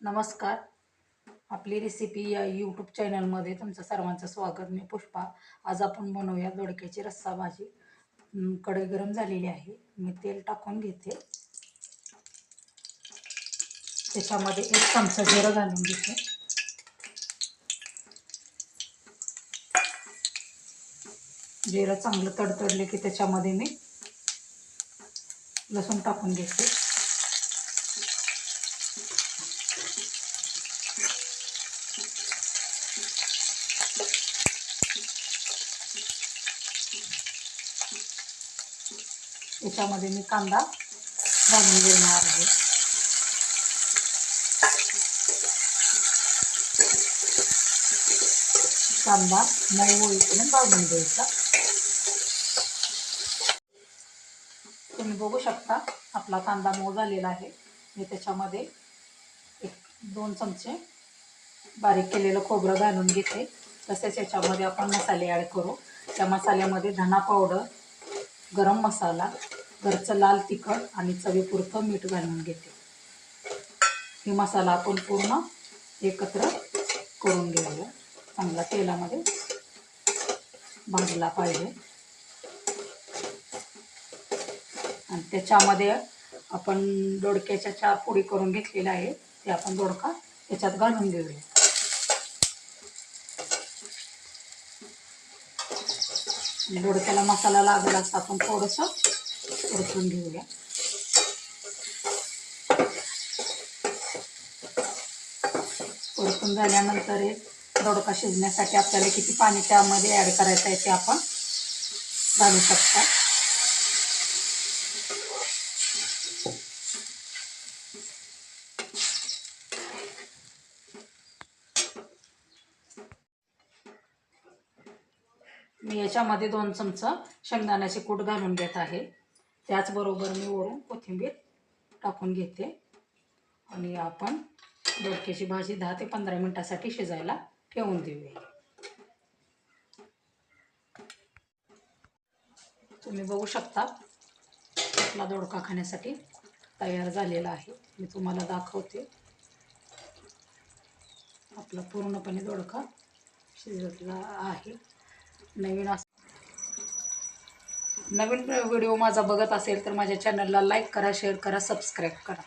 नमस्कार. आपली रेसिपी या यूट्यूब चॅनलमध्ये तुमचं सर्वांचं स्वागत. मी पुष्पा. आज आपण बनवूया दोडक्याची रस्सा भाजी. कढई गरम झालेली आहे. मी तेल टाकून घेते. त्याच्यामध्ये 1 चमचा जिरं घालून घेते. जिरं चांगलं तडतडले की त्याच्यामध्ये मी लसूण टाकून घेते. त्याच्यामध्ये मी कांदा घालून घेणार आहे. कांदा मऊ होईपर्यंत भाजून घ्यायचा. तुम्ही बघू शकता आपला कांदा मऊ झालेला आहे. मी त्याच्यामध्ये 1-2 चमचे बारीक केलेलं खोबरं घालून घेते. तसेच याच्यामध्ये आपण मसाले ॲड करू. त्या मसाल्यामध्ये धना पावडर, गरम मसाला, घरचं लाल तिखट आणि चवीपुरतं मीठ घालून घेते. हे मसाला आपण पूर्ण एकत्र करून घेऊया. चांगला तेलामध्ये भाजला पाहिजे. आणि त्याच्यामध्ये आपण दोडक्याच्या 4 फोडी करून घेतलेल्या आहे. ते आपण दोडका त्याच्यात घालून घेऊया. दोडक्याला मसाला लागला असता आपण थोडंसं परतून घेऊया. परतून झाल्यानंतर दोडका शिजण्यासाठी आपल्याला किती पाणी त्यामध्ये ॲड करायचं आहे ते आपण घालू शकता. मी याच्यामध्ये 2 चमचा शेंगदाण्याचे कूट घालून घेत आहे. त्याचबरोबर मी वरून कोथिंबीर टाकून घेते आणि आपण दोडक्याची भाजी 10 ते 15 मिनिटासाठी शिजायला ठेवून देऊया. तुम्ही बघू शकता आपला दोडका खाण्यासाठी तयार झालेला आहे. मी तुम्हाला दाखवते. आपला पूर्णपणे दोडका शिजला आहे. नवीन व्हिडिओ माझा बघत असेल तर माझ्या चॅनलला लाईक करा, शेअर करा, सबस्क्राईब करा.